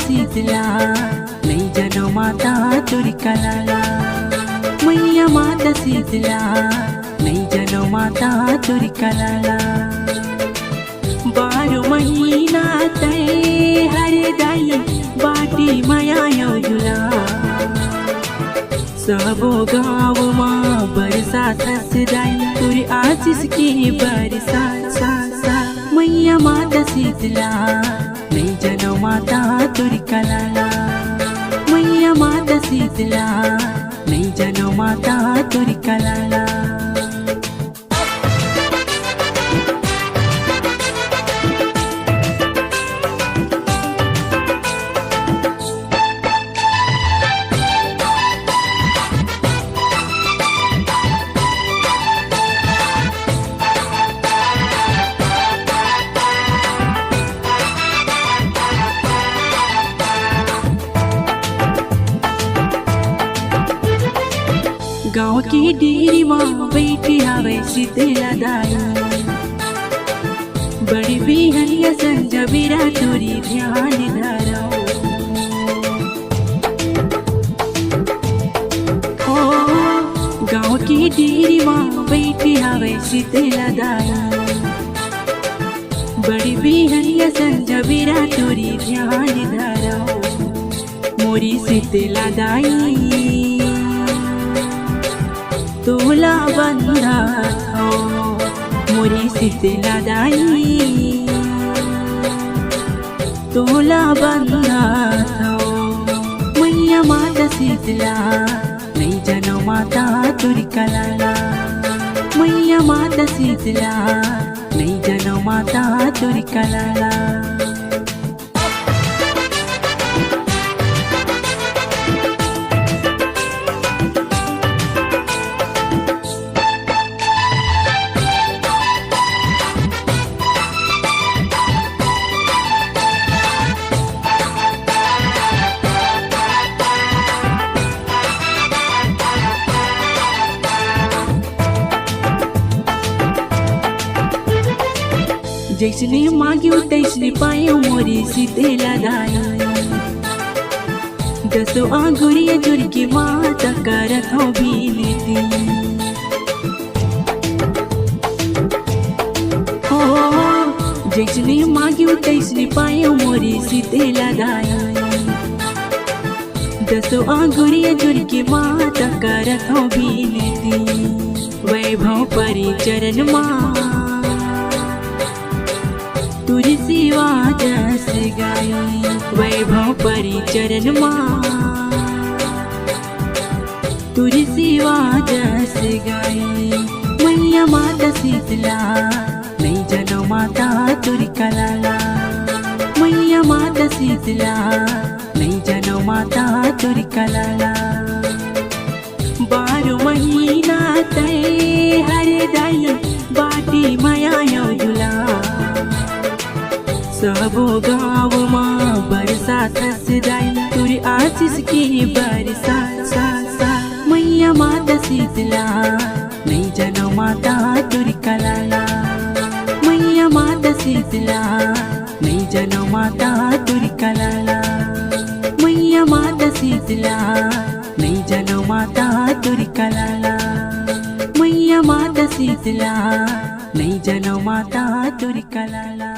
शीतला नहीं जनो माता तुरी कलाला। मैया माता शीतला नहीं जनो माता तुरी कलाला। 12 महीना तय हरे दाई बाटी माया योजुला। सबो गाँव माँ बरसात हंसदाई तुरी आशीष की बरसात सा सा। मैया माता शीतला नहीं जनो माता तुरी कलाला। मैया माता शीतला नहीं जनो माता तुरी कलाला। गाँव की डेरी माँ बैठी आवे शीतला दाई। बड़ी बिहनिया संजा बिरा तुरी ध्यान धरो। गाँव की डेरी माँ बैठी आवे शीतला दाई। बड़ी बिहनिया संजा बिरा तुरी ध्यान धरो। मोरी शीतला दाई तोला बंधा हो। मोरी शीतला दाई तोला बंधा हो। मैया माता शीतला नहीं जनो माता तुरी कलाला। मैया माता शीतला नहीं जनो माता तुरी कलाला। जैसने मांग्यो तैसने पायो मोरी शीतला दाई। 10 आंगुरिया जुड़ के माता करत हो बीनती। हो जैसने मांग्यो तैसने पायो मोरी शीतला दाई। 10 आंगुरिया जुड़ के माता करत हो बीनती। वैभव परिचरण माँ तुरी सेवा जस गाई। वैभव परिचरण माँ तुरी सेवा जस गाई। मैया माता शीतला नहीं जनो माता तुरी कलाला। मैया माता शीतला नहीं जनो माता तुरी कलाला। 12 महीना तय हरे दाई बाटी माया योजुला। सबो गाँव माँ बरसात हंसदाई तुरी आशीष की बरसात सा सा। मैया माता शीतला नहीं जनो माता तुरी कलाला। मैया माता शीतला नहीं जनो माता तुरी कलाला। मैया माता शीतला नहीं जनो माता तुरी कलाला। मैया माता शीतला नहीं जनो माता तुरी कलाला।